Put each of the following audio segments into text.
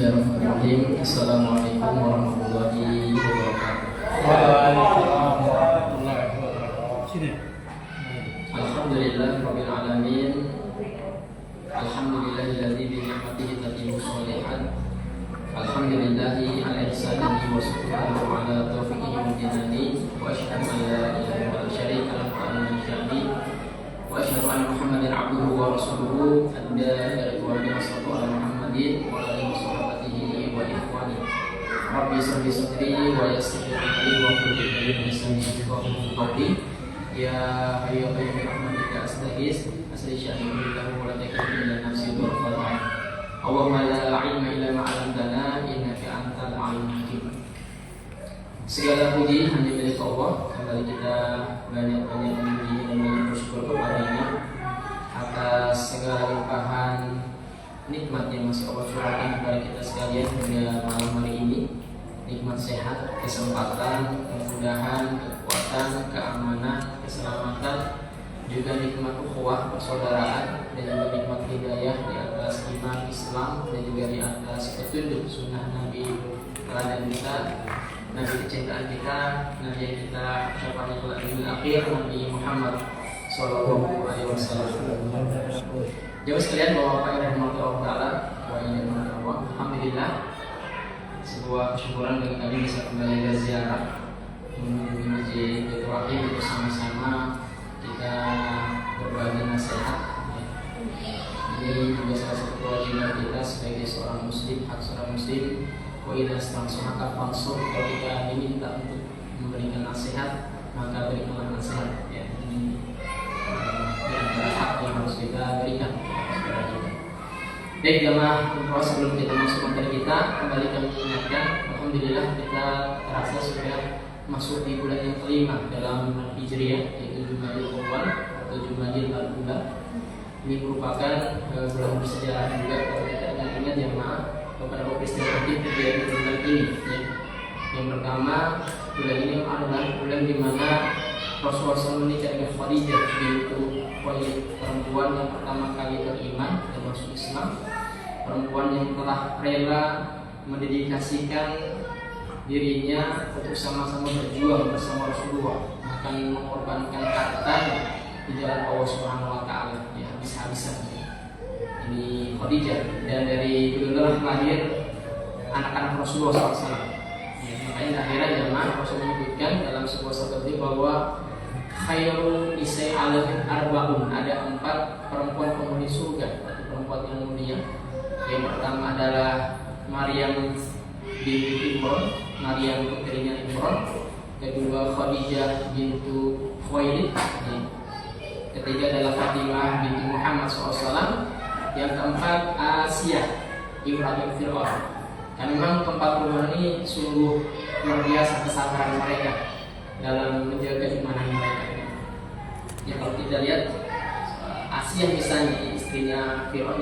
Bismillahirrahmanirrahim. Assalamualaikum warahmatullahi wabarakatuh. Waalaikumsalam warahmatullahi wabarakatuh. Alhamdulillah rabbil alamin. Alhamdulillahilladzi bi ni'matihi tatimmu shalihat. Alhamdulillahi ala ihsanihi wa syukruhu ala taufiqihi wa dinani. Wa asyhadu an la ilaha illa syarika lahu wa la syarika wa asyhadu anna Muhammadan abduhu wa rasuluhu adda ila wasallatu ala Muhammadin wa alihi wa sahbihi wa ikhwani. Rabbi shrah sadri wa yassir li amri wa hlul 'uqdatam min lisani yafqahu qawli. Ya hayyu ya qayyum bi rahmatika astaghis asli sya'ni billahu wa la takilni ila nafsi tarfatan. Allahumma la ilma illa ma 'allamtana innaka antal 'alimul hakim. Segala puji hanya milik Allah. Kembali kita banyak-banyak memuji dan banyak bersyukur kepadanya atas segala limpahan nikmat yang masih Allah curahkan kepada kita sekalian hingga malam hari ini. Nikmat sehat, kesempatan, kemudahan, kekuatan, keamanan, keselamatan, juga nikmat ukhuwah persaudaraan, dan juga nikmat hidayah di atas iman Islam, dan juga di atas petunjuk sunnah Nabi teladan kita, Nabi kecintaan kita, Nabi yang kita ucapkan kelak akhir, Nabi Muhammad Sallallahu Alaihi Wasallam. Jauh sekalian bahwa Bapak Ibu rahimahullah taala wa inna alhamdulillah, sebuah kesyukuran bagi kami bisa kembali berziarah menuju Masjid Baitur Rahim bersama-sama kita berbagi nasihat. Ini juga salah satu kewajiban kita sebagai seorang muslim, hak seorang muslim. Wa idza stansahaka fansur, kalau kita diminta untuk memberikan nasihat, maka berikanlah nasihat. Ya, ini adalah hak yang harus kita berikan kepada kita. Baik, jemaah, sebelum kita masuk materi kita, kembali kami ingatkan, alhamdulillah kita terasa sudah masuk di bulan yang kelima dalam Hijriah, yaitu Jumadil Awal atau Jumadil Al-Ula. Ini merupakan bulan bersejarah juga kalau kita ingat jemaah beberapa peristiwa yang terjadi di bulan ini. Ya. Yang pertama, bulan ini adalah bulan di mana Rasulullah SAW menikah dengan Khadijah bintu Khuwailid, perempuan yang pertama kali beriman dan masuk Islam, perempuan yang telah rela mendedikasikan dirinya untuk sama-sama berjuang bersama Rasulullah, akan mengorbankan harta di jalan Allah Subhanahu Wa Taala, ya, habis-habisan. Ini Khadijah, dan dari beliau lahir anak-anak Rasulullah SAW. Ya, makanya akhirnya jemaah Rasul menyebutkan dalam sebuah sabda bahwa khairul nisa'i alamin arba'un, ada 4 perempuan penghuni surga atau perempuan yang mulia. Yang pertama adalah Maryam binti Imran, Maryam putrinya Imran. Kedua Khadijah bintu Khuwailid. Ketiga adalah Fatimah binti Muhammad SAW. Yang keempat Asia Ibrahim Fir'aun. Dan memang keempat perempuan ini sungguh luar biasa kesabaran mereka dalam menjaga keimanan mereka. Ya, kalau kita lihat Asia misalnya, istrinya Fir'aun,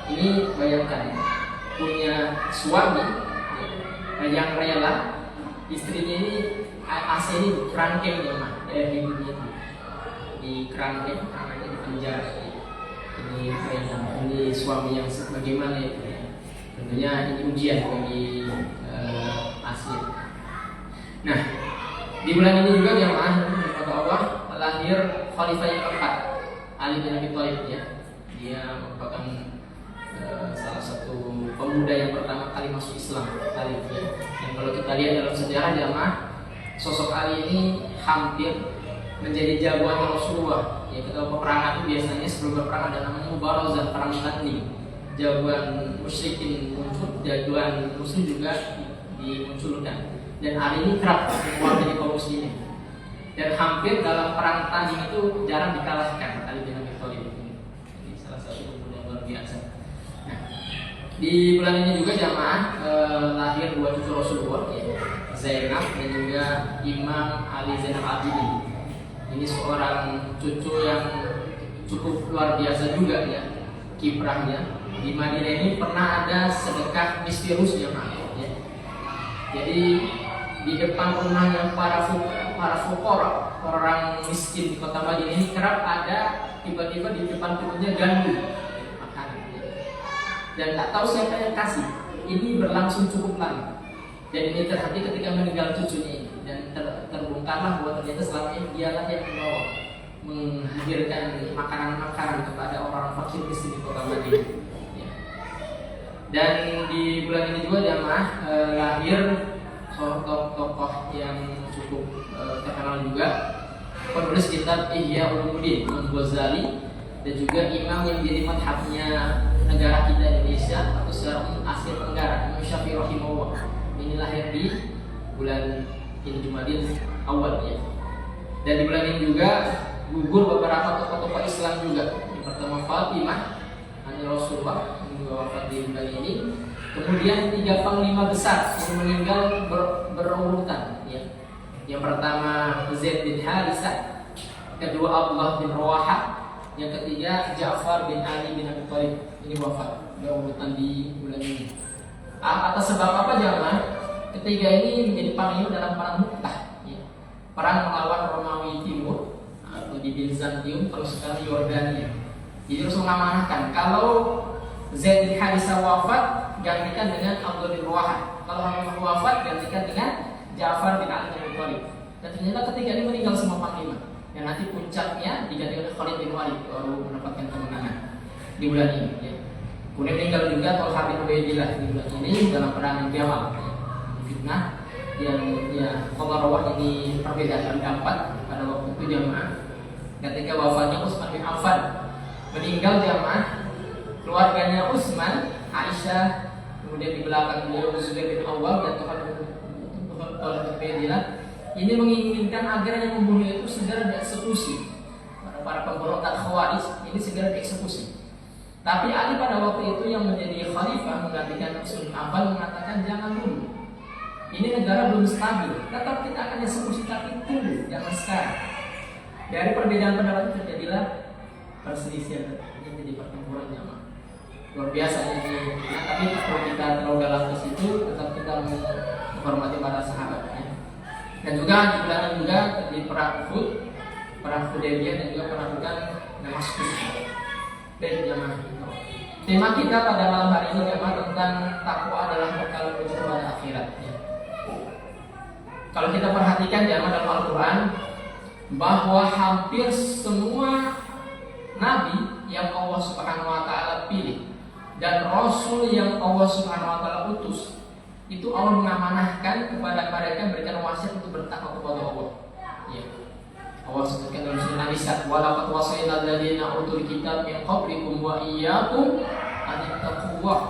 ini bayangkan punya suami yang rela istrinya ini Asia ini kerangkeng dari dunia, di kerangkeng, anaknya di penjara. Ini suami yang bagaimana itu ya. Tentunya ini ujian bagi Asia. Nah, di bulan ini juga jemaah kata Allah lahir Khalifah yang keempat, Ali bin Abi Thalib, ya. Dia merupakan salah satu pemuda yang pertama kali masuk Islam, Ali, ya. Dan kalau kita lihat dalam sejarah jemaah, sosok Ali ini hampir menjadi jagoan Rasulullah. Ya, ketika peperangan itu biasanya sebelum berperang ada namanya mubarazah, perang tanding. Jagoan musyrikin muncul, jagoan muslim juga dimunculkan. Dan Ali ini kerap keluar dari kaum muslimin. Dan hampir dalam perang tanding itu jarang dikalahkan Ali bin Abi Thalib. Ini salah satu pemuda yang luar biasa. Nah, di bulan ini juga jamaah lahir 2 cucu Rasulullah, ya, Zainab dan juga Imam Ali Zainal Abidin. Ini seorang cucu yang cukup luar biasa juga, ya, kiprahnya. Di Madinah ini pernah ada sedekah misterius, ya. Jadi di depan rumahnya para fukara, orang miskin di kota Madinah ini kerap ada tiba-tiba di depan rumahnya gandum makanan. Dan tak tahu siapa yang kasih. ini berlangsung cukup lama. Dan ini terjadi ketika meninggal cucunya ini. Dan terbongkarlah bahwa ternyata selama ini dialah yang membawa menghadirkan makanan-makanan kepada orang fakir miskin di kota Madinah. Ya. Dan di bulan ini juga jamaah lahir tokoh yang cukup terkenal juga, penulis kitab Ihya Ulumuddin Imam Ghazali, dan juga imam yang jadi madhabnya negara kita Indonesia atau secara umum Asia Tenggara, Imam Syafi'i rahimahullah. Ini lahir di bulan ini Jumadil awal ya. Dan di bulan ini juga gugur beberapa tokoh-tokoh Islam juga. Yang pertama Fatimah, anak Rasulullah, yang wafat di bulan ini. Kemudian 3 panglima besar yang meninggal berurutan ya. Yang pertama Zaid bin Harithah, kedua Abdullah bin Rawahah, yang ketiga Ja'far bin Ali bin Abi Thalib. Ini wafat berurutan di bulan ini. Atas sebab apa jamaah? Ketiga ini menjadi panglima dalam perang Mu'tah ya. Perang melawan Romawi Timur atau di Bizantium, terus sekarang Yordania. Jadi harus mengamanahkan kalau Zaid bin Harithah wafat, gantikan dengan Abdullah bin Rawahah. Kalau Hamzah wafat, gantikan dengan Ja'far bin Ali bin Abi Thalib. Dan ternyata ketiga ini meninggal semua panglima. Dan nanti puncaknya digantikan oleh Khalid bin Walid baru mendapatkan kemenangan di bulan ini. Ya. Kemudian meninggal juga Thalhah bin Ubaidillah di bulan ini dalam perang Jamal. Ya. Fitnah yang ya Qadarullah ini perbedaan pendapat pada waktu itu jamaah. Ketika wafatnya Utsman bin Affan, meninggal jamaah keluarganya Utsman, Aisyah, kemudian di belakang beliau Zubair bin Awwam dan Thalhah bin Ubaidillah. Ini menginginkan agar yang membunuh itu segera dieksekusi. Para pemberontak Khawarij ini segera dieksekusi. Tapi Ali pada waktu itu yang menjadi khalifah menggantikan Utsman bin Affan mengatakan jangan dulu. Ini negara belum stabil. Tetap kita akan eksekusi, tapi tunggu, jangan sekarang. Dari perbedaan pendapat terjadilah perselisihan yang jadi pertempuran jamaah. Luar biasa ini. Nah, tapi kalau kita terlalu dalam ke situ, tetap kita menghormati para sahabat. Ya. Dan juga di belakang juga di perang Uhud, perang Hudaybiyah, dan juga penaklukan Damaskus. Dan jamaah. Tema kita pada malam hari ini jamaah tentang takwa adalah bekal menuju kepada akhirat. Ya. Kalau kita perhatikan jamaah dalam Al-Quran, bahwa hampir semua nabi yang Allah Subhanahu wa taala pilih dan rasul yang Allah Subhanahu wa taala utus, itu Allah mengamanahkan kepada mereka, memberikan wasiat untuk bertakwa kepada Allah. Ya. Allah sebutkan dalam surah An-Nisa, "Wa laqad wasayna alladziina utul kitab min qablikum wa iyyakum an tattaqullah."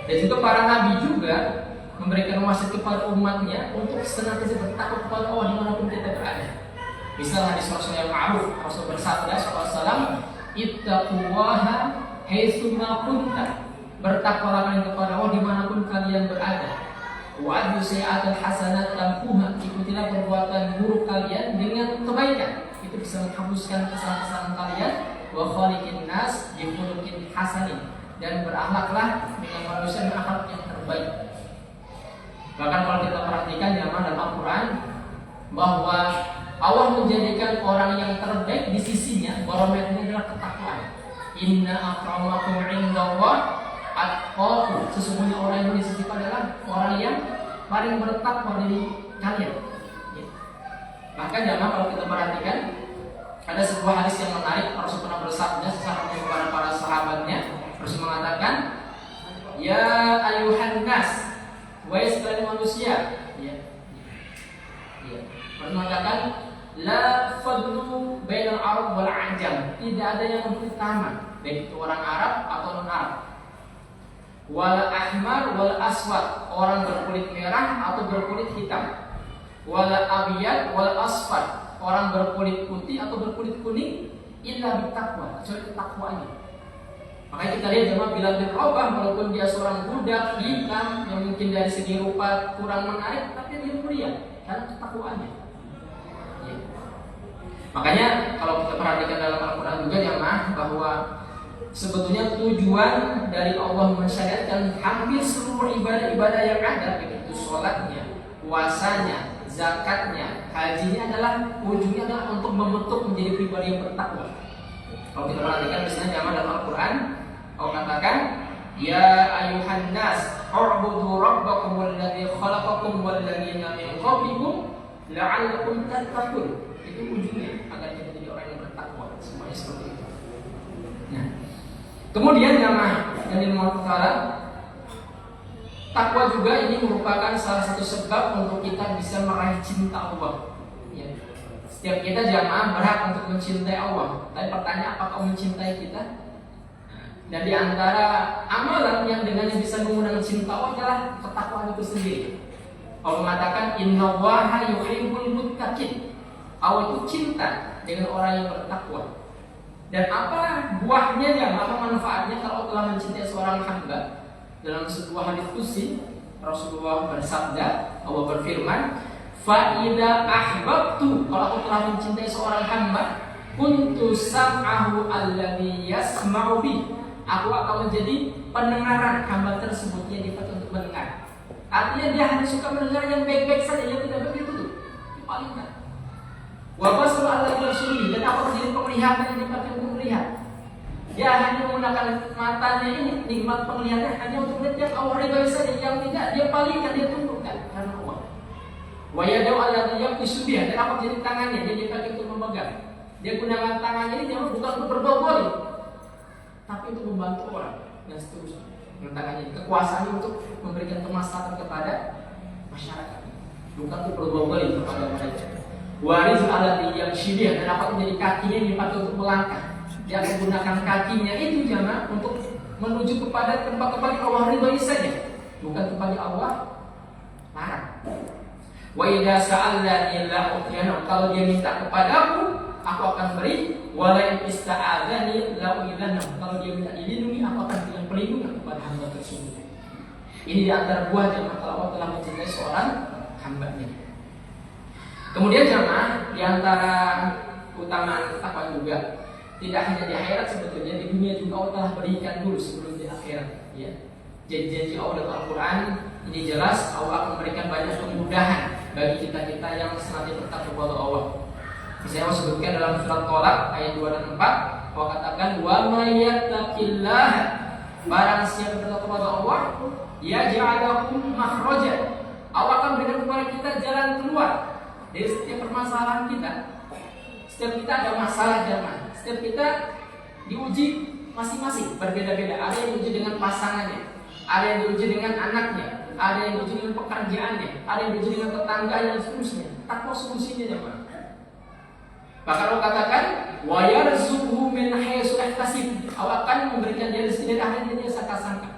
Dan juga para nabi juga memberikan wasiat kepada umatnya untuk senantiasa bertakwa kepada Allah dimanapun kita berada. Misal hadis Rasul yang ma'ruf, Rasul bersabda sallallahu ittaqullaha haitsu ma kunta. Bertakwalah kalian kepada Allah dimanapun kalian berada. Wa adu sayi'atul hasanat tampuha. Ikutilah perbuatan buruk kalian dengan kebaikan. Itu bisa menghapuskan kesalahan-kesalahan kalian. Wa khaliqin nas bi khuluqin hasanin. Dan berakhlaklah dengan manusia dengan akhlak yang terbaik. Bahkan kalau kita perhatikan jamaah dalam Al-Quran, bahwa Allah menjadikan orang yang terbaik di sisinya, barometernya adalah ketakwaan. Inna akramakum indallah atqakum. Sesungguhnya orang yang di sisi adalah orang yang paling bertakwa dari kalian. Ya. Maka jamaah kalau kita perhatikan, ada sebuah hadis yang menarik. Rasul pernah bersabda sesampainya kepada para sahabatnya. Rasul mengatakan, "Ya ayuhan nas, wahai sekalian manusia." Ya. Ya. Rasul mengatakan, "La fadlu bainal Arab wal Ajam." Tidak ada yang berutama, baik itu orang Arab atau non Arab. Wal ahmar wal aswad, orang berkulit merah atau berkulit hitam. Wal abyad wal asfar, orang berkulit putih atau berkulit kuning. Illa bittaqwa, kecuali ketakwaannya. Makanya kita lihat jemaah Bilal bin Rabah, walaupun dia seorang budak hitam yang mungkin dari segi rupa kurang menarik, tapi dia mulia karena ketakwaannya. Ya. Makanya kalau kita perhatikan dalam Al-Quran juga jemaah, bahwa sebetulnya tujuan dari Allah mensyariatkan hampir seluruh ibadah-ibadah yang ada, begitu sholatnya, puasanya, zakatnya, hajinya, adalah ujungnya adalah untuk membentuk menjadi pribadi yang bertakwa. Kalau kita perhatikan misalnya jamaah dalam Al-Quran, Allah katakan, "Ya ayuhan nas, "U'budu rabbakum walladzi khalaqakum walladzina min qablikum la'allakum tattaqun." Itu ujungnya agar kita jadi orang yang bertakwa. Semuanya seperti itu. Nah, kemudian jamaah yang dimaukan, takwa juga ini merupakan salah satu sebab untuk kita bisa meraih cinta Allah. Ya. Setiap kita jamaah berhak untuk mencintai Allah. Tapi pertanyaan, apakah Allah mencintai kita? Dan di antara amalan yang dengannya bisa mengundang cinta Allah adalah ketakwaan itu sendiri. Allah mengatakan, "Innallaha yuhibbul muttaqin." Allah itu cinta dengan orang yang bertakwa. Dan apa buahnya, apa manfaatnya kalau telah mencintai seorang hamba? Dalam sebuah hadis qudsi Rasulullah bersabda, Allah berfirman, "Fa idza ahbabtu," kalau aku telah mencintai seorang hamba, "kuntu sam'ahu alladzi yasma'u bi." Aku akan menjadi pendengaran hamba tersebut yang dipakai untuk mendengar. Artinya dia hanya suka mendengar yang baik-baik saja, yang tidak baik itu tuh dipalingkan. Wa basaru alladzi yabsuru, dan aku menjadi penglihatan yang dipakai untuk melihat. Dia hanya menggunakan matanya ini, nikmat penglihatan hanya untuk melihat yang Allah ridhoi saja, yang tidak dia palingkan, dia tundukkan karena Allah. Wa yadau alladzi yabtisu biha, dan aku menjadi tangannya, dia dipakai untuk memegang. Dia gunakan tangannya ini jangan bukan untuk berbuat zalim, tapi untuk membantu orang dan seterusnya. Tangannya kekuasaannya untuk memberikan kemaslahatan kepada masyarakat, bukan untuk berbuat zalim kepada mereka. Waris alladzi yamshi biha, dan aku menjadi kakinya yang dipakai untuk melangkah. Dia menggunakan kakinya itu jangan untuk menuju kepada tempat-tempat yang Allah ridhoi saja, bukan kepada Allah larang. Wa idza sa'alani la u'tiyana, kalau dia minta kepadaku, aku akan beri. Wa la ista'adzani la u'idana, kalau dia minta dilindungi, aku akan berikan perlindungan kepada hamba tersebut. Ini di antara buah jamaah kalau Allah telah mencintai seorang hamba-Nya. Kemudian jamaah di antara utamaan takwa juga, tidak hanya di akhirat, sebetulnya di dunia juga Allah telah berikan dulu sebelum di akhirat. Ya. Janji-janji Allah dalam Al-Quran ini jelas, Allah akan memberikan banyak kemudahan bagi kita-kita yang senantiasa bertakwa kepada Allah. Misalnya Allah sebutkan dalam surat Tolak ayat 2 dan 4, Allah katakan, "Wa may yattaqillah," barang siapa bertakwa kepada Allah, yaj'al lahu makhraja, Allah akan berikan kepada kita jalan keluar dari setiap permasalahan kita. Setiap kita ada masalah jamaah, setiap kita diuji masing-masing, berbeda-beda. Ada yang diuji dengan pasangannya, ada yang diuji dengan anaknya, ada yang diuji dengan pekerjaannya, ada yang diuji dengan tetangga dan seterusnya. Takwa solusinya jemaah. Bahkan Allah katakan, "Wa yarzuqhu min haitsu yahtasib." Allah akan memberikan dia rezeki dari arah yang dia sangka-sangka.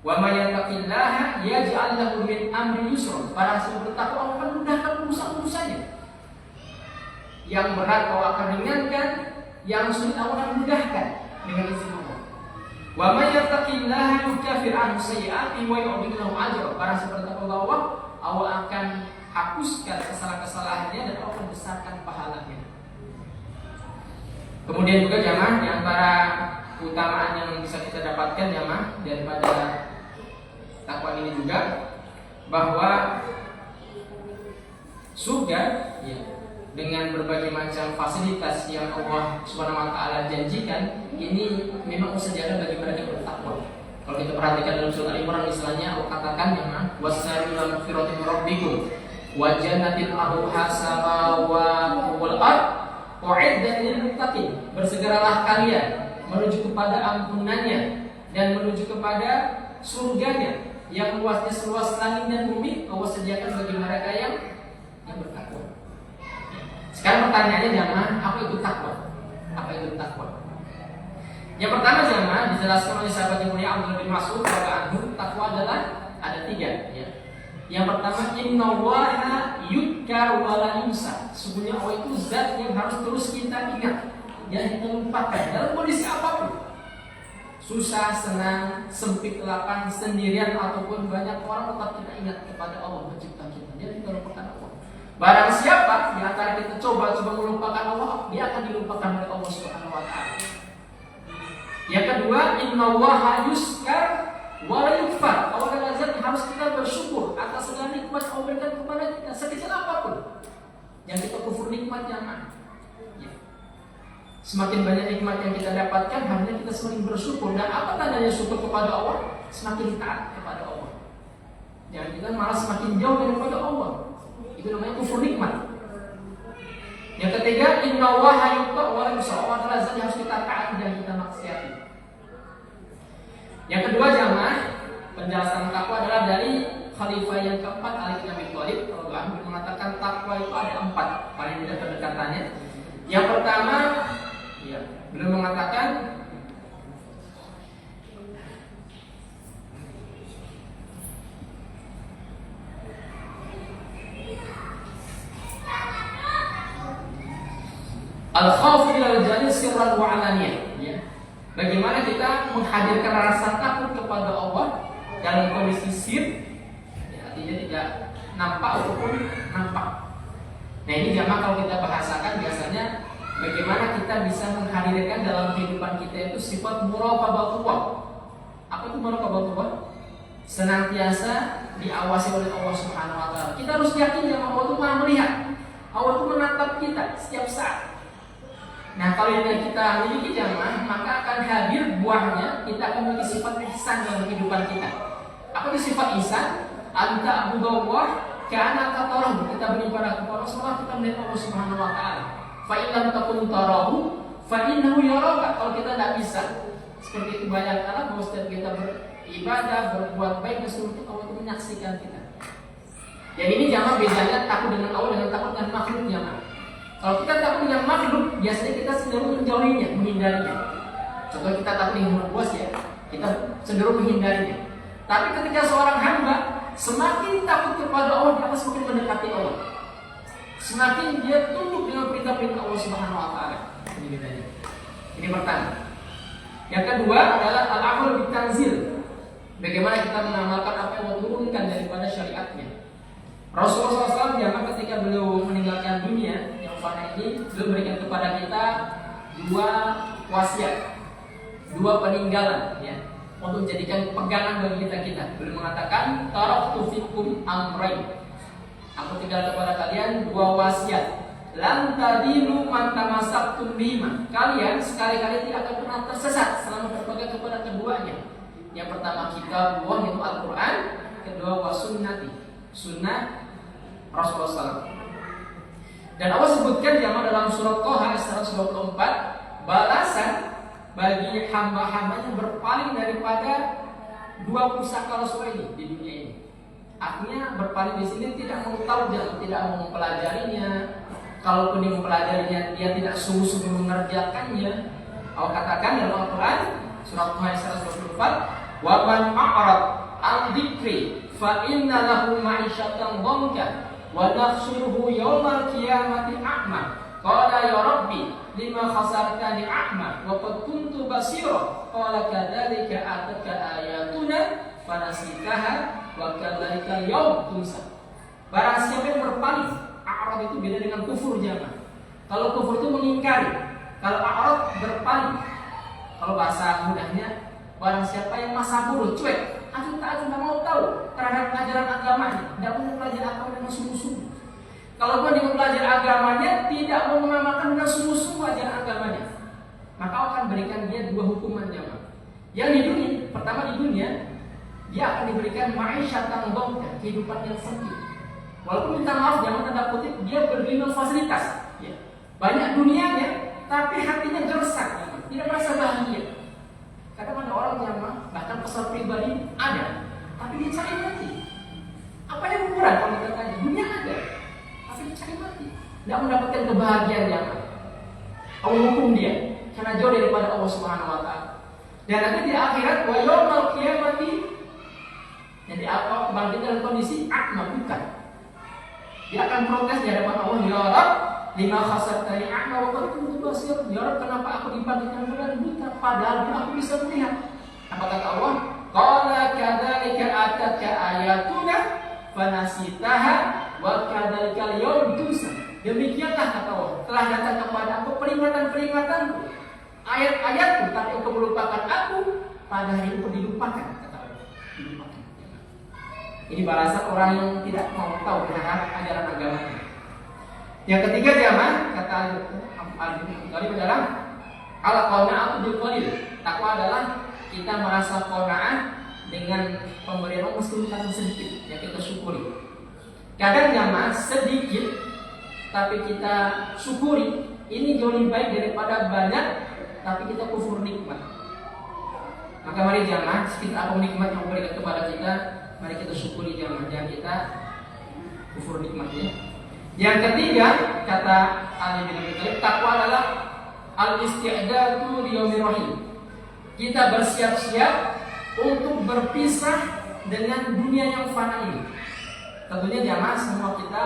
"Wa may yattaqillaha yaj'al lahu min amri yusra." Barang siapa bertakwa, Allah akan mudahkan urusan-urusannya. Yang berat Allah akan ringankan, yang sulit Allah akan mudahkan dengan izin Allah. Wa may yattaqillaha yukaffir anhu sayyi'atihi wa yu'dhim lahu ajra. Barang siapa bertakwa Allah, Allah akan hapuskan kesalahan-kesalahannya dan Allah akan besarkan pahalanya. Kemudian juga jamaah di antara keutamaan yang bisa kita dapatkan jamaah daripada takwa ini juga, bahwa surga ya, dengan berbagai macam fasilitas yang Allah Subhanahu wa taala janjikan, ini memang sejalan bagi mereka yang bertakwa. Kalau kita perhatikan dalam surat Al-Imran misalnya, Allah katakan jamaah, "Wasari'u ila maghfiratin min rabbikum wa jannatin 'arduha samawati wal ardh u'iddat lil muttaqin." Bersegeralah kalian menuju kepada ampunannya dan menuju kepada surganya yang luasnya seluas langit dan bumi, Allah sediakan bagi mereka yang bertakwa. Sekarang pertanyaannya jamaah, apa itu takwa? Apa itu takwa? Yang pertama jamaah dijelaskan oleh sahabat yang mulia Abdullah bin Mas'ud radhiyallahu anhu, takwa adalah ada 3 ya. Yang pertama, innallaha yudkar wa la yunsa. Sesungguhnya Allah itu zat yang harus terus kita ingat, jangan kita lupakan dalam kondisi apapun. Susah, senang, sempit, lapang, sendirian ataupun banyak orang, tetap kita ingat kepada Allah pencipta kita. Jangan kita lupakan Allah. Barang siapa di antara kita coba melupakan Allah, dia akan dilupakan oleh Allah Subhanahu wa taala. Yang kedua, innallaha yuskar wa la yukfar. Allah adalah zat yang harus kita bersyukur atas segala nikmat Allah berikan kepada kita, sekecil apapun. Yang kita kufur nikmatnya mana? Ya. Semakin banyak nikmat yang kita dapatkan, harusnya kita semakin bersyukur. Dan apa tandanya syukur kepada Allah? Semakin taat kepada Allah. Ya, kita malah semakin jauh daripada Allah. Itu namanya kufur nikmat. Yang ketiga, innallaha yuqa wa la yusa. Allah adalah zat yang harus kita taati dan kita maksiati. Yang kedua jamaah, penjelasan takwa adalah dari khalifah yang keempat Ali bin Abi Thalib radhiyallahu mengatakan takwa itu ada 4 paling tidak pendekatannya. Yang pertama, ya, beliau mengatakan al-khawfu minal jalil sirran wa alaniyah, ya. Bagaimana kita menghadirkan rasa takut kepada Allah dalam kondisi sir, ya, artinya tidak nampak ataupun nampak. Nah, ini jamaah kalau kita bahasakan biasanya bagaimana kita bisa menghadirkan dalam kehidupan kita itu sifat muraqabatullah. Apa itu muraqabatullah? Senantiasa diawasi oleh Allah Subhanahu wa taala. Kita harus yakin bahwa Allah itu Maha melihat. Allah itu menatap kita setiap saat. Nah, kalau yang kita miliki jamaah, maka akan hadir buahnya, kita akan memiliki sifat ihsan dalam kehidupan kita. Apa itu sifat ihsan? Anta abudallah ka'annaka tarahu. Kita beribadah kepada Allah, kita melihat Allah Subhanahu wa taala. Fa in lam takun tarahu fa innahu yaraka. Kalau kita tidak bisa seperti itu bayangkanlah bahwa setiap kita beribadah, berbuat baik, seluruh itu Allah itu menyaksikan kita. Jadi ini jamaah bedanya takut dengan Allah dengan takut dengan makhluk jamaah. Kalau kita takut dengan makhluk, biasanya kita cenderung menjauhinya, menghindarinya. Contoh kita takut dengan bos ya, kita cenderung menghindarinya. Tapi ketika seorang hamba semakin takut kepada Allah, dia akan semakin mendekati Allah. Semakin dia tunduk dengan perintah-perintah Allah Subhanahu wa taala. Ini bedanya. Ini pertama. Yang kedua adalah al-amal bitanzil. Bagaimana kita mengamalkan apa yang Allah turunkan daripada syariatnya. Rasulullah SAW zaman ketika beliau meninggalkan dunia yang fana ini, beliau berikan kepada kita 2 wasiat, 2 peninggalan, ya, untuk menjadikan pegangan bagi kita. Beliau mengatakan, taraktu fikum amrayn. Aku tinggal kepada kalian 2 wasiat. Lan tadilu man tamassaktum bima. Kalian sekali-kali tidak akan pernah tersesat selama berpegang kepada keduanya. Yang pertama kitabullah yaitu Al-Qur'an, kedua wasunnati, sunnah Rasulullah SAW. Dan Allah sebutkan jamaah dalam surat Thaha 124 balasan bagi hamba-hamba yang berpaling daripada 2 pusaka Rasul ini di dunia ini. Artinya berpaling di sini tidak mau tahu, tidak mau mempelajarinya. Kalaupun dia mempelajarinya, dia tidak sungguh-sungguh mengerjakannya. Allah katakan dalam Al-Quran surat Thaha 124, wa man a'rad an dzikri fa inna lahu ma'isyatan dhanka wa nahsyuruhu yaumal qiyamati a'ma. Qala ya rabbi lima khasartani a'ma wa qad kuntu basira. Qala kadzalika ataka ayatuna fanasitaha wa kadzalika yaum tunsa. Barang siapa yang berpaling, a'rad itu beda dengan kufur jamaah. Kalau kufur itu mengingkari, kalau a'rad berpaling. Kalau bahasa mudahnya, barang siapa yang masa bodoh, cuek, aku tak mau tahu terhadap ajaran agamanya, tidak mau belajar agama dengan sungguh-sungguh. Kalau dia mempelajari agamanya, tidak mau mengamalkan dengan sungguh-sungguh ajaran agamanya, maka akan berikan dia 2 hukuman jamaah. Yang di dunia, pertama di dunia, dia akan diberikan ma'isyatan dhanka, kehidupan yang sempit. Walaupun minta maaf, jangan tanda kutip, dia bergelimang fasilitas, ya. Banyak dunianya, tapi hatinya gersang, tidak merasa bahagia. Kadang ada orang yang bahkan pesan pribadi ada, tapi dia cari mati. Apa yang kurang kalau kita tanya? Dunia ada, tapi dia cari mati, tidak mendapatkan kebahagiaan yang Allah hukum dia karena jauh daripada Allah Subhanahu wa taala. Dan nanti di akhirat wa yaumil qiyamati, jadi apa kebangkitan dalam kondisi akma, bukan. Dia akan protes di hadapan Allah, ya Rabb, lima khasartani a'ma wa qad kuntu basir. Ya Rabb, kenapa aku dibangkitkan dengan buta padahal aku bisa melihat? Apa kata Allah? Qala kadzalika ataka ayatuna fanasitaha wa kadzalika yaum tunsa. Demikianlah kata Allah, telah datang kepada aku peringatan-peringatanku, ayat-ayatku, tapi engkau melupakan aku, pada hari itu dilupakan, kata Allah. Dilupakan. Ini balasan orang yang tidak mau tahu terhadap ajaran agamanya. Yang ketiga jamaah, kata Al-Bukhari adalah al-qanaa'atu bil qalil. Takwa adalah kita merasa qanaah dengan pemberian Allah meskipun kadang sedikit, ya kita syukuri. Kadang jamaah sedikit tapi kita syukuri, ini jauh lebih baik daripada banyak tapi kita kufur nikmat. Maka mari jamaah, sekitar apa nikmat yang diberikan kepada kita, mari kita syukuri jamaah, jangan kita kufur nikmatnya. Yang ketiga, kata Ali bin Abi Thalib, takwa adalah al-isti'dadu liyaumir rahim. Kita bersiap-siap untuk berpisah dengan dunia yang fana ini. Tentunya jamaah semua kita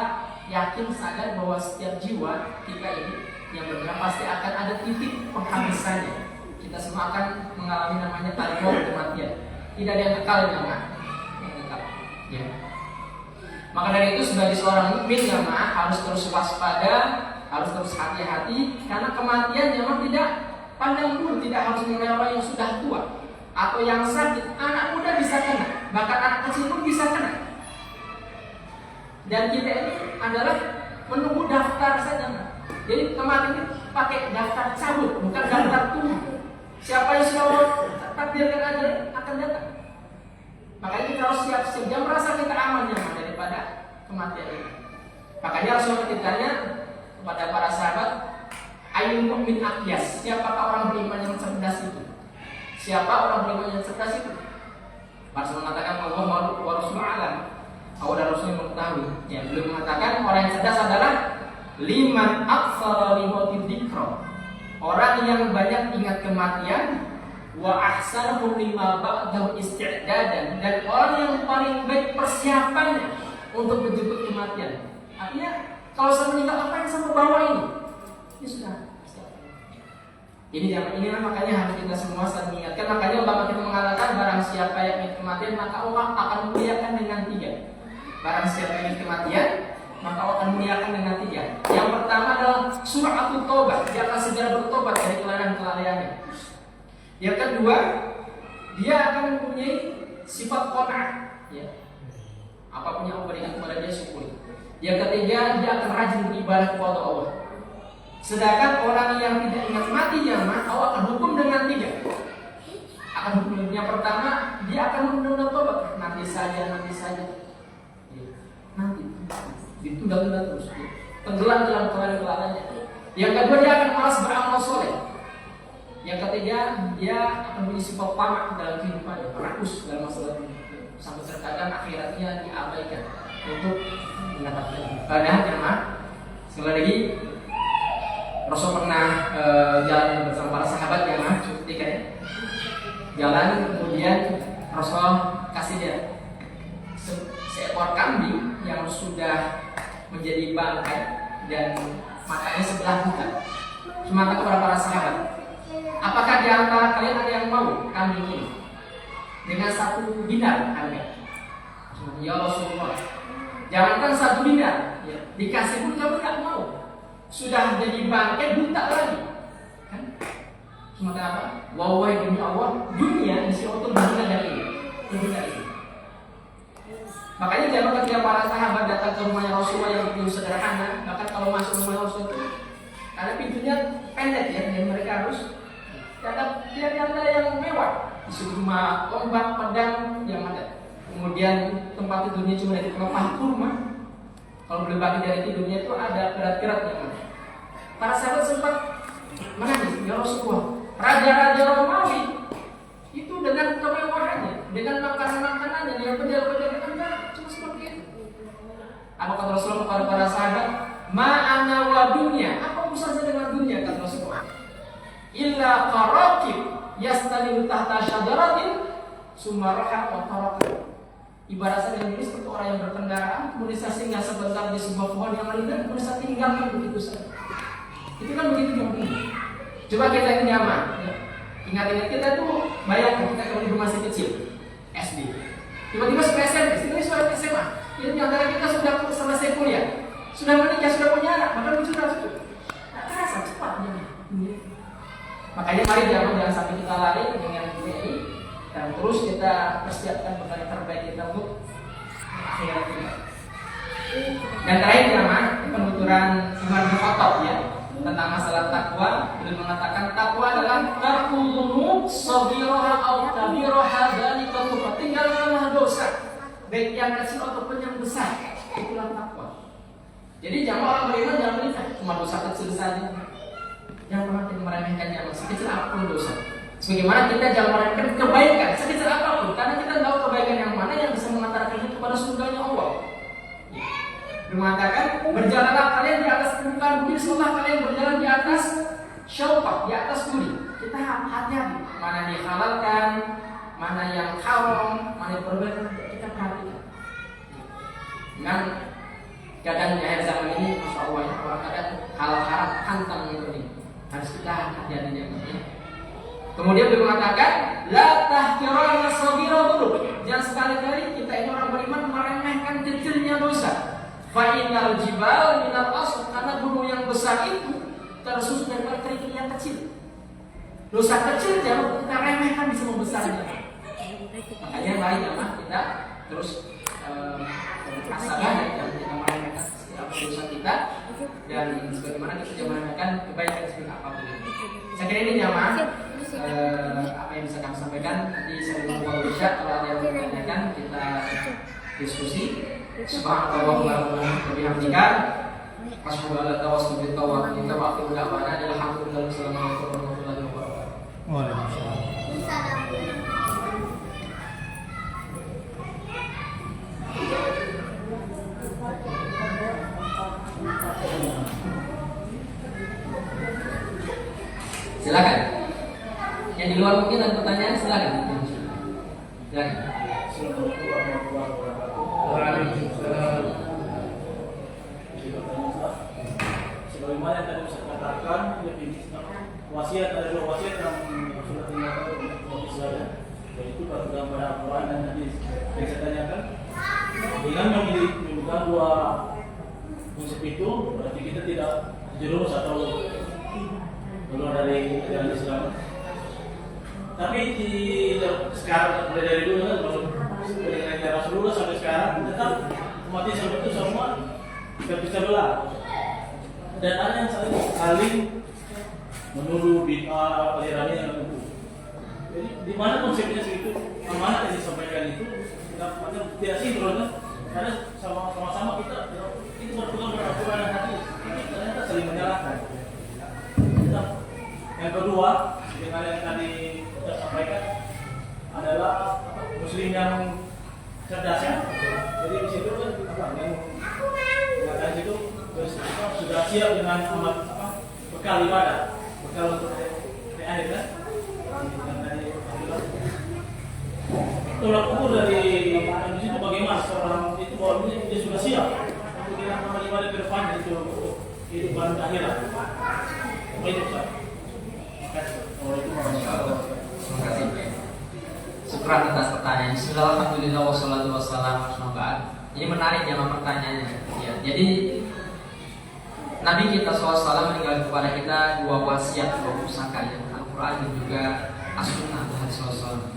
yakin sadar bahwa setiap jiwa kita ini yang bergerak pasti akan ada titik penghabisannya. Kita semua akan mengalami namanya al-maut, kematian. Tidak ada yang kekal jamaah, yang kekal. Ya. Maka dari itu sebagai seorang mukmin jamaah harus terus waspada, harus terus hati-hati karena kematian jamaah tidak pandang bulu, tidak harus mengenai orang yang sudah tua atau yang sakit. Anak muda bisa kena, bahkan anak kecil pun bisa kena. Dan kita ini adalah menunggu daftar saja. Jadi kemarin ini pakai daftar cabut, bukan daftar tunggu. Siapa yang sudah takdirkan aja akan datang. Makanya kita harus siap-siap, jangan merasa kita aman daripada kematian ini. Makanya Rasulullah ditanya kepada para sahabat, ayyul mu'min aqyas, siapakah orang beriman yang cerdas itu? Siapa orang beriman yang cerdas itu? Rasul mengatakan Allah wa Rasul alam. Allah dan Rasul mengetahui. Ya, beliau mengatakan orang yang cerdas adalah liman aktsara limauti dzikra. Orang yang banyak ingat kematian, wa ahsanahu lima ba'dahu isti'dadan, dan orang yang paling baik persiapannya untuk menjemput kematian. Artinya kalau saya meninggal apa yang saya bawa ini? Ini sudah persiapan. Ini makanya harus kita semua saling mengingatkan. Makanya ulama kita mengatakan barang siapa yang ingin kematian maka Allah akan muliakan dengan 3. Barang siapa yang ingin kematian maka Allah akan muliakan dengan 3. Yang pertama adalah sur'atut taubat, dia akan segera bertobat dari kelalaian-kelalaiannya. Yang kedua, dia akan mempunyai sifat qanaah, ya. Apapun yang Allah berikan kepada dia syukuri. Yang ketiga, dia akan rajin beribadah kepada Allah. Sedangkan orang yang tidak ingat mati jamaah, Allah akan hukum dengan 3. Akan hukum yang pertama, dia akan menunda tobat, nanti saja. Nanti ditunda-tunda terus, tenggelam dalam kelalaian-kelalaiannya. Yang kedua, dia akan malas beramal soleh. Yang ketiga, dia akan punya sifat tamak dalam kehidupannya, rakus dalam masalah ini, sampai terkadang akhiratnya diabaikan untuk mendapatkan. Padahal jemaah, sekali lagi Rasul pernah jalan bersama para sahabat jemaah, ketika ya jalan, kemudian Rasul kasih dia seekor kambing yang sudah menjadi bangkai dan matanya sebelah buta. Cuma kepada para sahabat, apakah di antara kalian ada yang mau kambing ini dengan 1 dinar harga? Ya Rasulullah, jangankan 1 dinar, ya, dikasih pun kamu tak mau. Sudah jadi bangkai buta lagi, kan? Cuma apa? Wahai demi Allah, dunia isi otot lebih dari ini, lebih dari ini. Makanya jangan ketika para sahabat datang ke rumahnya Rasulullah yang begitu sederhana, bahkan kalau masuk rumah Rasul itu karena pintunya pendek ya, dan mereka harus tidak ada yang mewah. Di rumah ombak, pedang yang ada. Kemudian tempat tidurnya cuma dari pelepah kurma. Kalau boleh bagi dari tidurnya itu ada berat-berat yang ada. Para sahabat sempat menangis, ya Rasulullah, raja-raja Romawi itu dengan kemewahannya, dengan makanan-makanannya, dengan penjara-penjara Anda cuma seperti itu. Apa kata Rasulullah kepada para sahabat? Ma'ana wa dunya, apa urusan saya dengan dunia, kata Rasulullah? Illa qaraqib yastalilu tahta syajaratin sumaraha wa taraka. Ibarat saya dengan ini seperti orang yang berkendaraan, kemudian saya singgah sebentar di sebuah pohon yang rindang, kemudian saya tinggalkan begitu saja. Itu kan begitu yang ini. Coba kita ini nyaman, ya. Ingat-ingat kita tuh bayangkan kita kalau dulu masih kecil, SD, tiba-tiba sudah SMP, ini sudah SMA. Ini antara kita sudah selesai kuliah, sudah menikah, sudah punya anak, bahkan sudah cukup. Nah, terasa cepat ini. Makanya mari jangan sampai kita lari dengan dunia ini, dan terus kita persiapkan bekal yang terbaik kita untuk akhirat kita. Dan terakhir jemaah, penuturan Umar bin Khattab ya tentang masalah takwa. Beliau mengatakan takwa adalah tarku dzunub saghiraha aw kabiraha dzalika kufr. Tinggal baik yang kecil ataupun yang besar. Itulah takwa. Jadi jamaah orang beriman jangan melihat cuma dosa kecil saja. Jangan pernah kita meremehkan jamaah sekecil apapun dosa. Sebagaimana kita jangan meremehkan kebaikan sekecil apapun, karena kita tahu kebaikan yang mana yang bisa mengantarkan kita kepada surganya Allah. Dia mengatakan, berjalanlah kalian di atas permukaan bumi setelah kalian berjalan di atas syauqah, di atas duri. Kita hati-hati mana yang dihalalkan, mana yang haram, mana yang perbuatan, kita perhatikan. Dengan keadaan di akhir zaman ini, masya Allah, orang kadang halal haram hantam ini. Harus kita hati-hati dengan ini. Kemudian dia mengatakan, la tahqiranna saghira dzunub. Jangan sekali-kali kita ini orang beriman meremehkan kecilnya dosa. Fa innal jibal minal asl, karena gunung yang besar itu tersusun dari kerikil yang kecil. Dosa kecil jangan kita remehkan bisa membesarnya. Makanya baik kita terus asabah dan kita meremehkan setiap dosa kita, dan sebagaimana kita jangan meremehkan kebaikan seperti apapun. Saya kira ini jamaah apa yang bisa kami sampaikan. Nanti saya mau berusaha kalau ada yang bertanyakan kita diskusi. Subhanallah wa bihamdika asyhadu an la ilaha illa anta astaghfiruka wa atubu ilaik. Alhamdulillah, assalamualaikum warahmatullahi wabarakatuh. Waalaikumsalam. Silakan. Yang di luar mungkin ada pertanyaan, silakan. Silakan. Sebagaimana yang tadi saya katakan, wasiat ada dua wasiat yang sudah dinyatakan oleh Islam, yaitu berpegang pada Al-Quran dan hadis. Yang saya tanyakan, dengan memiliki dua prinsip itu, berarti kita tidak jerumus atau keluar dari ajaran Islam. Tapi di sekarang dari dulu kan, dari Rasulullah sampai sekarang tetap umat Islam itu semua bisa belah. Dan ada yang saling menuduh bid'ah alirannya yang menuduh. Jadi di mana konsepnya itu, mana yang disampaikan itu tidak sinkron kan? Karena sama-sama kita itu berpegang pada Al-Quran dan hadis. Ini ternyata saling menyalahkan. Yang kedua, dengan yang tadi kita sampaikan adalah muslim yang cerdas ya. Jadi di situ kan yang mengatakan itu sudah siap dengan bekal ibadah, bekal untuk di akhir kan. Tolak ukur dari di situ bagaimana seorang itu bahwa dia sudah siap untuk amal ibadah ke depan itu untuk kehidupan akhirat. Itu Ustaz. Terima kasih. Syukur atas pertanyaan. Bismillahirrahmanirrahim. Wassalatu wassalamu ala rasulillah. Ini menarik jamaah pertanyaannya. Ya, jadi Nabi kita SAW meninggalkan kepada kita dua wasiat, dua pusaka, yang Al-Quran dan juga As-Sunnah Nabi SAW.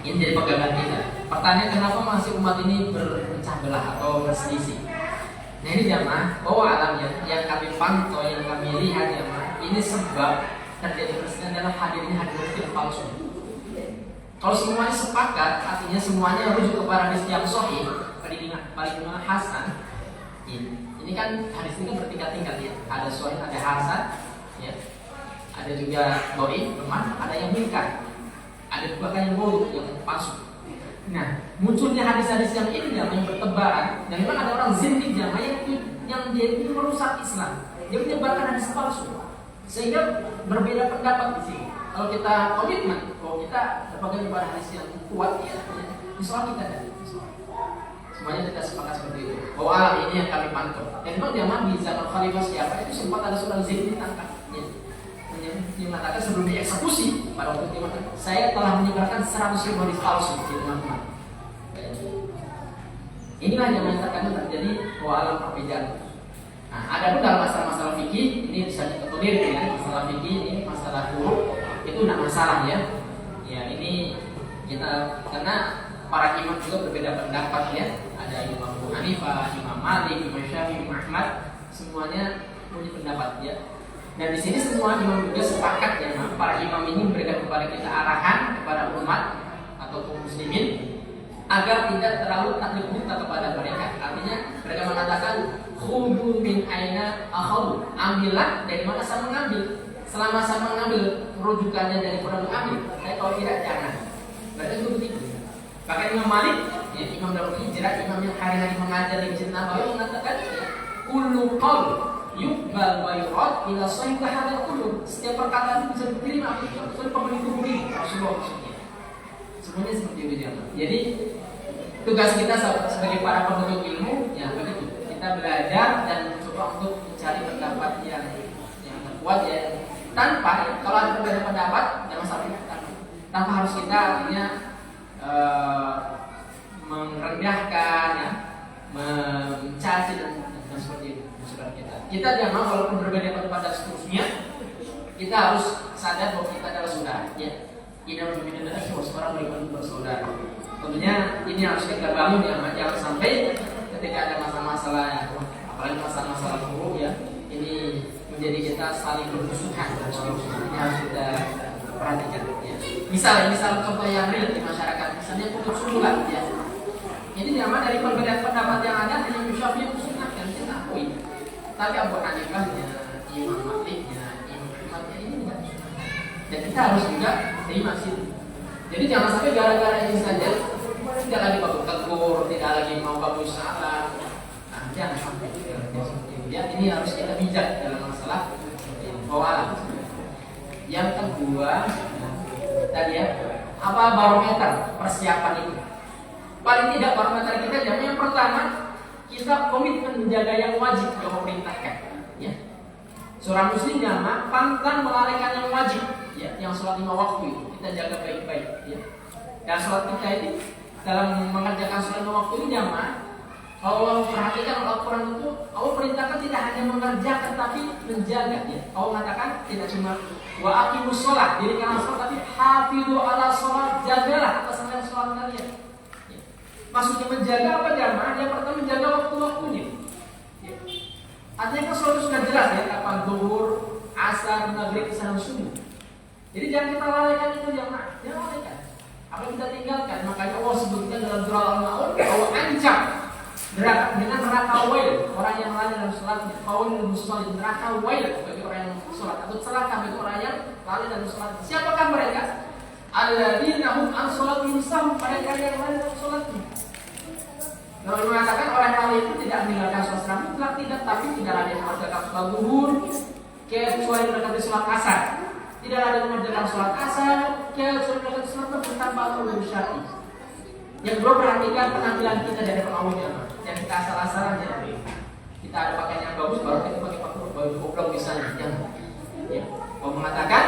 Ini jadi pegangan kita. Pertanyaan, kenapa masih umat ini berpecah belah atau berselisih? Nah ini jamaah, bahwa alamnya yang kami pantau, yang kami lihat jamaah, ini sebab terjadi perselisihan adalah hadirnya hadis palsu. Kalau semuanya sepakat, artinya semuanya rujuk kepada hadis yang sahih, paling hasan. Ini kan hadis ini kan bertingkat-tingkat ya. Ada sahih, ada hasan, ya. Ada juga dhaif, lemah, ada yang munkar. Ada juga yang buruk, yang palsu. Nah, munculnya hadis-hadis yang ini yang bertebaran, dan memang ada orang zindik yang dia itu merusak Islam. Dia menyebarkan hadis palsu. Sehingga berbeda pendapat di sini. Kalau kita komitmen, kalau kita berpegang kepada hadis yang kuat, ya, Islam kita ada. Semuanya kita sepakat seperti itu. Bahwa alam ini yang kami pantau. Dan memang zaman di zaman Khalifah siapa itu sempat ada seorang zindik ditangkap. Ya. Dia mengatakan sebelum dieksekusi pada waktu itu, saya telah menyebarkan 100 ribu hadis palsu di teman-teman. Inilah yang terkadang terjadi bahwa alam perbedaan. Nah, ada pun dalam masalah-masalah fikih ini bisa ditolerir ya, masalah fikih ini masalah huruf itu tidak masalah ya. Ya ini kita karena para imam juga berbeda pendapat ya. Ada Imam Abu Hanifah, Imam Malik, Imam Syafi'i, Imam Ahmad, semuanya punya pendapat ya. Dan di sini semua imam juga sepakat ya, para imam ini memberikan kepada kita arahan kepada umat atau kaum muslimin agar tidak terlalu taklid buta kepada mereka. Artinya mereka mengatakan khudu min aina akhadu, ambillah dari mana saya mengambil. Selama saya mengambil rujukannya dari Quran mengambil, saya kalau tidak jangan. Berarti itu begitu. Bahkan Imam Malik, ya, Imam Darul Hijrah, Imam yang hari-hari mengajar di Masjid Nabawi mengatakan kullu qaul yuqbal wa yurad ila sahih hadal qulub. Setiap perkataan itu bisa diterima oleh pemilik tubuh ini. Rasulullah maksudnya. Semuanya seperti itu jemaah. Jadi tugas kita sebagai para penuntut ilmu ya begitu. Kita belajar dan mencoba untuk mencari pendapat yang kuat ya. Tanpa ya, kalau ada perbedaan pendapat jangan sampai tanpa harus kita artinya merendahkan ya, mencaci dan seperti itu. Kita jangan walaupun berbeda pendapat dan seterusnya, kita harus sadar bahwa kita adalah saudara ya. Ini menjadi adalah seorang bersaudara. Tentunya ini harus kita bangun ya, jangan sampai ketika ada masalah-masalah apalagi masalah-masalah buruk ya, ini menjadi kita saling bermusuhan dan seterusnya. Ini harus kita perhatikan ya. Misal contoh yang real di masyarakat, misalnya putus subulan ya. Ini nama dari perbedaan pendapat yang ada hanya Syafi'i usulkan kita akui. Tapi Abu Hanifahnya, Imam Maliknya, Imam Ahmadnya ini tidak usulkan. Dan kita harus juga terima situ. Jadi jangan sampai gara-gara ini saja tidak lagi baku tegur, tidak lagi mau baku salah. Nah, jangan sampai ya, ini harus kita bijak dalam masalah bawalah. Yang kedua tadi ya, apa barometer persiapan itu? Paling tidak barometer kita yang pertama kita komitmen menjaga yang wajib yang memerintahkan. Ya. Seorang muslim jamaah pantang melalaikan yang wajib, ya, yang sholat 5 waktu itu kita jaga baik-baik. Ya. Dan sholat kita ini dalam mengerjakan sholat 5 waktu ini jamaah, Allah perhatikan Al-Quran itu Allah perintahkan tidak hanya mengerjakan tapi menjaga. Ya. Allah mengatakan tidak cuma wa aqimus sholat, dirikanlah sholat, tapi hafidhu ala sholat, jagalah atas sholat kalian. Ya. Maksudnya menjaga apa jamaah? Yang pertama menjaga waktu-waktunya. Ya. Artinya kan sholat sudah jelas ya, kapan zuhur, asar, maghrib, isya, subuh. Jadi jangan kita lalaikan itu jamaah, jangan lalaikan. Apa kita tinggalkan? Makanya Allah sebutkan dalam surah Al-Maun, Allah ancam dengan neraka wail orang yang lalai dalam sholatnya. Qaulul musallin, neraka wail bagi orang yang sholat, atau celaka bagi orang yang lalai dalam sholat. Siapakah mereka? Alladzina hum an sholatihim sahun, mereka yang lalai dalam sholatnya. Lalu mengatakan orang yang lalai itu tidak meninggalkan sholat secara mutlak, tidak, tapi tidak ada yang mengerjakan sholat zuhur kecuali mendekati sholat asar. Tidak ada yang mengerjakan sholat asar kecuali mendekati sholat zuhur tanpa uzur syar'i. Yang kedua, perhatikan penampilan kita dari pengawalnya. Yang kita asal-asalan ya. Kita ada pakaian yang bagus, baru kita pakai baju oblong misalnya. Ya. Allah mengatakan,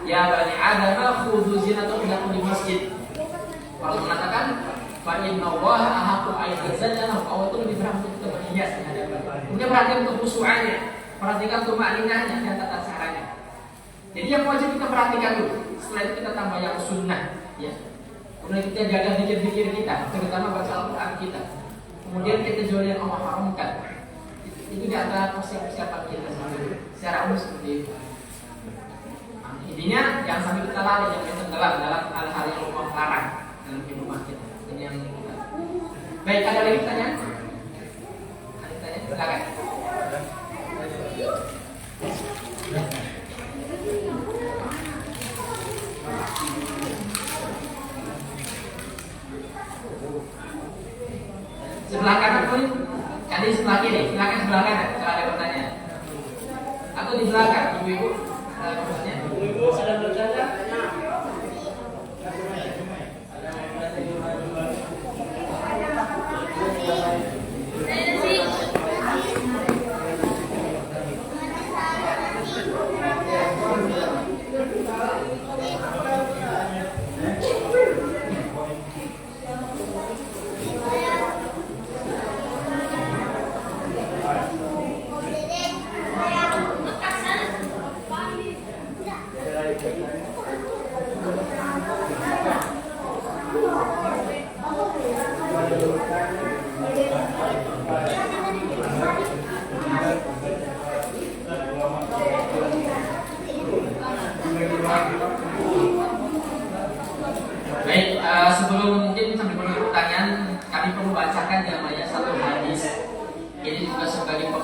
ya bani Adam khudhu zinatakum di masjid. Allah mengatakan, fa inna Allah ahaqqu an yazana, Allah itu lebih berhak untuk kita berhias di hadapan. Kemudian perhatikan kehusuannya, perhatikan tumaninahnya dan tata caranya. Jadi yang wajib kita perhatikan dulu. Setelah itu kita tambah yang sunnah, ya. Kemudian kita jaga zikir-zikir kita, terutama baca Al-Quran kita. Kemudian kita jual yang Allah haramkan. Itu di antara persiapan kita secara umum seperti itu. Nah, intinya jangan sampai kita lalai, jangan tenggelam dalam hal-hal yang Allah larang dalam kehidupan kita. Ini yang kita. Baik, ada lagi pertanyaan? Ada pertanyaan? Silakan. Sebelah kanan pun, kan di sebelah kiri, silakan sebelah kanan kalau ada pertanyaan. Atau di belakang, ibu-ibu ada pertanyaan. Ibu-ibu ada pertanyaan?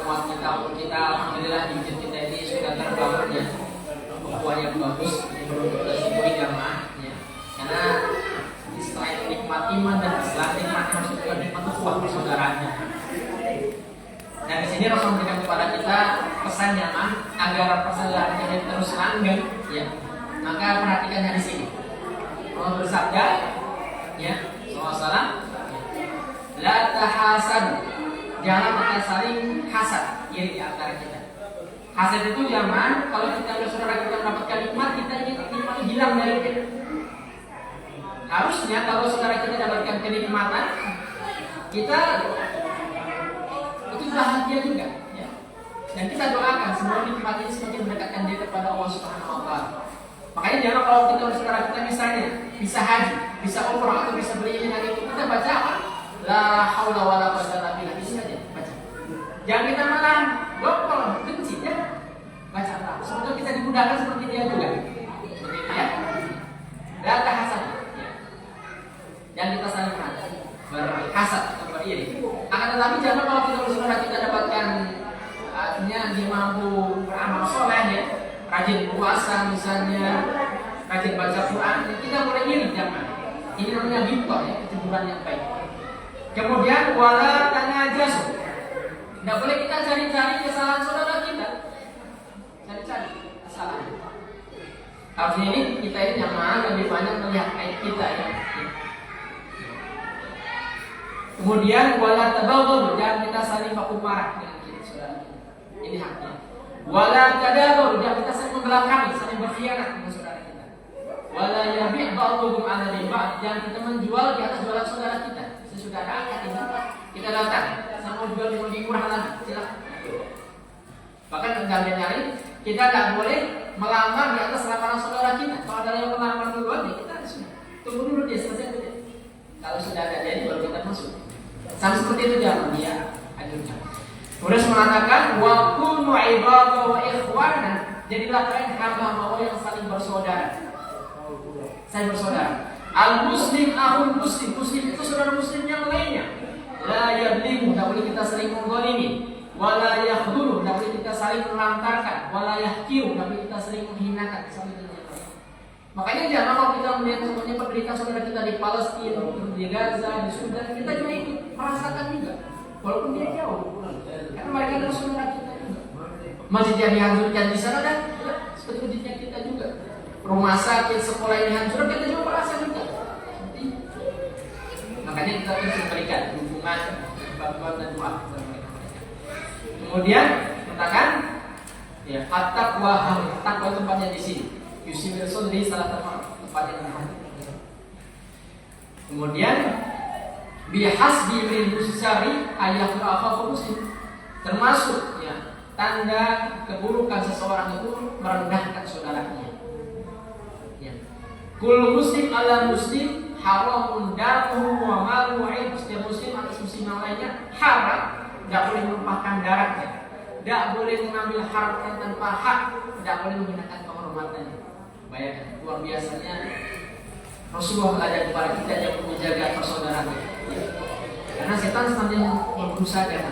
menguat kita, untuk kita alhamdulillah di masjid kita ini sudah terbangun ya ukhuwah yang bagus, ini perlu kita syukuri jamaah ya. Karena selain nikmat iman dan Islam, nikmat harus juga nikmat ukhuwah persaudaraan. Dan di sini Rasul memberikan kepada kita pesan jamaah agar persaudaraan ini terus langgeng ya. Maka perhatikan hadis ini. Allah bersabda ya, SAW, la tahasad, jangan kita saling hasad, iri di antara kita. Hasad itu jamaah kalau kita melihat saudara kita mendapatkan nikmat, kita ingin nikmat hilang dari kita. Harusnya kalau saudara kita dapatkan kenikmatan, kita itu bahagia juga ya. Dan kita doakan semua nikmat ini semakin mendekatkan dia kepada Allah Subhanahu wa taala. Makanya jangan kalau kita saudara kita misalnya bisa haji, bisa umrah atau bisa beli ini dan itu, kita baca apa? La haula wala quwwata illa billah, itu saja baca. Jangan kita malah gopol, benci ya. Baca apa? Semoga kita dimudahkan seperti dia juga. Seperti itu ya. La tahasad. Dan kita saling berhasad atau beriri. Akan tetapi jangan kalau kita saudara kita dapatkan artinya dia mampu beramal soleh ya, rajin puasa misalnya, rajin baca Quran, kita boleh iri jangan. Ini namanya ghibah ya, kecemburuan yang baik. Kemudian wala tanajasu. Tidak boleh kita cari-cari kesalahan saudara kita. Cari-cari kesalahan. Harusnya ini kita ini jamaah lebih banyak melihat aib kita ya. Kemudian wala tabaghur, jangan kita saling baku marah dengan kita saudara. Ini haknya. Wala tadaghur, jangan kita saling membelakangi, saling berkhianat dengan saudara kita. Wala yabi' ba'dhum 'ala ba'd, jangan kita menjual di atas jualan saudara kita. Sesudah ada akad ini, kita datang, saya mau jual yang lebih murah lagi, silakan. Bahkan kalian nyari, kita tidak boleh melamar di atas lamaran saudara kita. Kalau ada yang melamar duluan, ya kita tunggu dulu dia selesai dulu. Kalau sudah ada jadi baru kita masuk. Sama seperti itu jangan dia ajukan. Kemudian mengatakan wa kunu ibada wa ikhwana, jadilah kalian hamba-hamba Allah yang saling bersaudara. Saling bersaudara. Al muslim ahul muslim, muslim itu saudara muslim yang lainnya. La yadlimu, tidak boleh kita saling menggolimi. Wala yakhdulu, tidak boleh kita saling melantarkan. Wala yahkiru, tidak boleh kita saling menghinakan. Makanya jangan kalau kita melihat semuanya penderitaan saudara kita di Palestina, di Gaza, di Sudan, kita juga ikut merasakan juga, walaupun dia jauh. Karena mereka adalah saudara kita juga. Masjid yang dihancurkan di sana dan seperti masjidnya kita juga. Rumah sakit, sekolah yang dihancurkan kita juga merasa juga. Makanya kita harus memberikan dukungan, bantuan dan doa kepada mereka. Kemudian katakan, ya at-taqwa, takwa tempatnya di sini. Yusimil sodri salah tempat yang lain. Kemudian bihasbi min musari ayyahu akhahu muslim, termasuk ya tanda keburukan seseorang itu merendahkan saudaranya. Ya. Kul muslim ala muslim haramun damuhu wa maluhu wa irduhu. Setiap muslim atas muslim yang lainnya haram, tidak boleh menumpahkan darahnya, tidak boleh mengambil harta tanpa hak, tidak boleh menghinakan kehormatannya. Bayangkan, luar biasanya Rasulullah ada kepada kita yang menjaga persaudaraan ya. Karena setan senantiasa berusaha ya.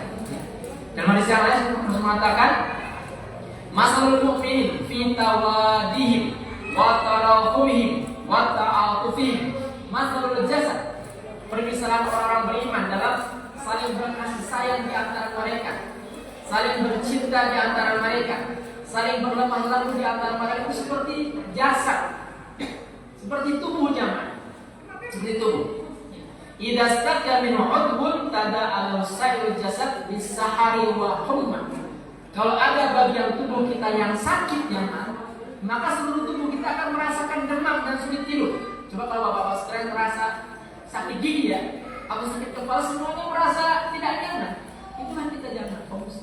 Dan hadis yang lain Rasul mengatakan masalul mu'minin fi tawadihim wa tarahumihim wa ta'atufihim masalul jasad, permisalan orang-orang beriman dalam saling berkasih sayang di antara mereka, saling bercinta di antara mereka, saling berlemah lembut di antara mereka, itu seperti jasad, seperti tubuhnya, seperti tubuh. Idza staqya min 'udwun tada'alu sa'irul jasad bis-sahari wa humma. Kalau ada bagian tubuh kita yang sakit maka seluruh tubuh kita akan merasakan demam dan sulit tidur. Coba kalau bapak-bapak sekalian merasa sakit gigi ya, atau sakit kepala, semuanya merasa tidak nyaman. Itulah kita jangan fokus.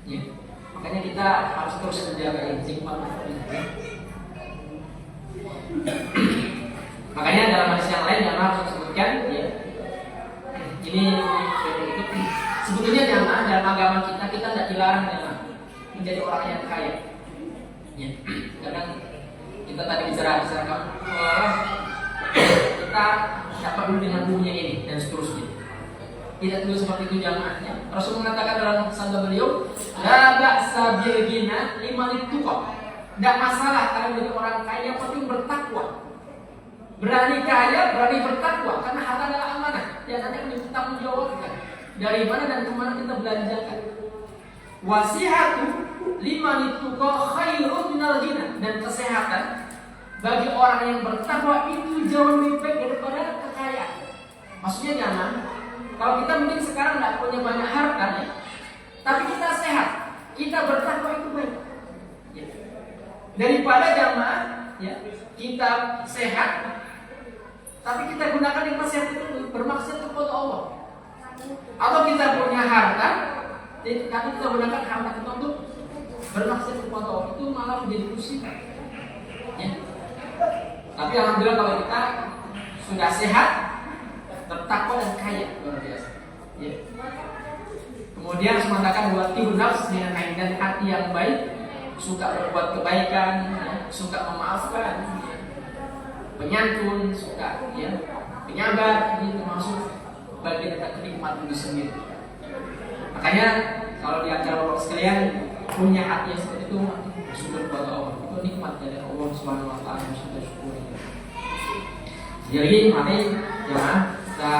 Ya. Makanya kita harus terus menjaga hikmah. Makanya dalam hadis yang lain yang harus disebutkan ya, ini sebetulnya jangan dalam agama kita tidak dilarang jangan menjadi orang yang kaya. Ya. Kadang kita tadi bicara kita dapat dulu dengan dunia ini dan seterusnya. Tidak perlu seperti itu jamaahnya. Rasul mengatakan dalam sabda beliau, la ba'sa bil ghina liman ittaqa. Tidak masalah kalau menjadi orang kaya, yang penting bertakwa. Berani kaya, berani bertakwa, karena harta adalah amanah yang nanti akan dipertanggungjawabkan. Dari mana dan kemana kita belanjakan. Wasihatu liman ittaqa khairun minal ghina. Dan kesehatan bagi orang yang bertakwa itu jauh lebih baik daripada kekayaan. Maksudnya jangan, kalau kita mungkin sekarang tidak punya banyak harta ya, tapi kita sehat, kita bertakwa itu baik ya. Daripada jamaah ya, kita sehat tapi kita gunakan yang sehat itu bermaksud kepada Allah. Atau kita punya harta tapi kita gunakan harta kita untuk bermaksud kepada Allah, itu malah menjadi musibah ya. Tapi alhamdulillah kalau kita sudah sehat, bertakwa dan kaya, luar biasa ya. Kemudian sematakan buat tibu nafs dengan dan hati yang baik, suka berbuat kebaikan ya, suka memaafkan ya, penyantun, suka ya, penyabar, ini termasuk bagian dari kenikmatan itu sendiri. Makanya kalau di antara orang sekalian punya hati yang seperti itu, bersyukur kepada Allah, itu nikmat dari Allah Subhanahu Wa Taala, sudah syukur. Jadi mari ya kita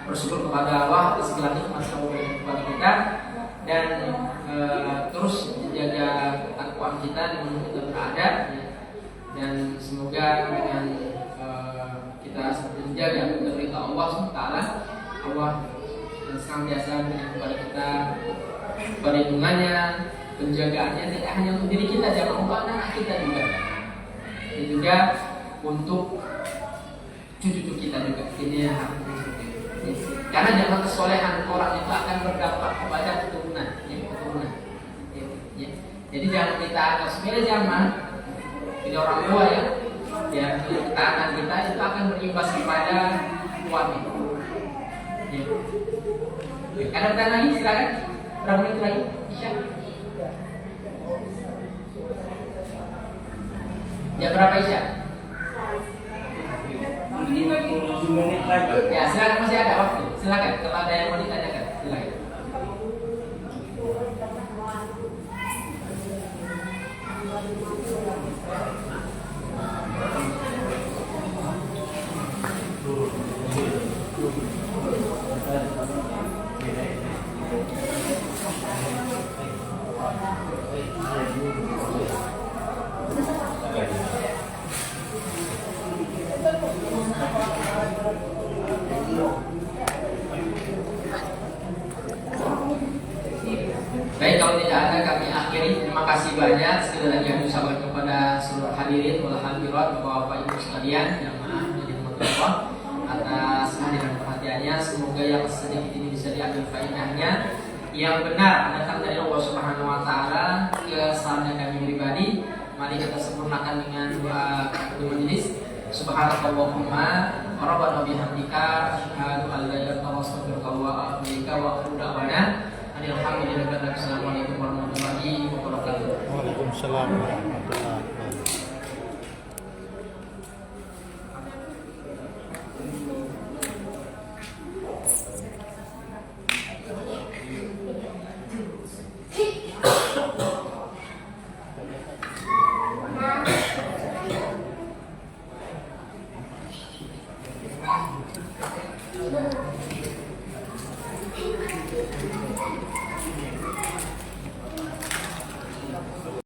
bersyukur kepada Allah atas segala nikmat yang Allah berikan kepada kita, dan terus menjaga ketakwaan kita di mana kita berada ya. Dan semoga dengan kita menjaga perintah Allah SWT, Allah senantiasa berikan kepada kita perlindungannya, penjagaannya, tidak hanya untuk diri kita, jangan untuk anak kita juga, dan juga untuk cucu-cucu kita juga. Ini yang harus seperti itu. Karena jangan kesolehan orang itu akan berdampak kepada keturunan, ya, keturunan. Ya. Jadi jangan kita anggap sepele zaman. Jadi orang tua ya ketaatan kita itu akan berimbas kepada suami. Ya. Ada pertanyaan lagi, silakan. Berapa menit lagi? Isya. Ya berapa Isya? Ya silakan, masih ada waktu. Silakan kalau ada yang mau ditanyakan, silakan. Baik, kalau tidak ada kami akhiri. Terima kasih banyak sekali lagi kami ucapkan kepada seluruh hadirin wal hadirat, Bapak Ibu sekalian yang maaf jadi teman-teman atas kehadiran perhatiannya. Semoga yang sedikit ini bisa diambil faedahnya, yang benar datang dari Allah Subhanahu Wa Taala ke sarana kami pribadi. Mari kita sempurnakan dengan doa kafatul majelis. Subhanakallahumma rabbana bihamdika asyhadu an la ilaha illa anta astaghfiruka wa atubu ilaika wa akhiru da'wana alhamdulillah. Assalamualaikum warahmatullahi wabarakatuh. Waalaikumsalam warahmatullahi wabarakatuh. Nah.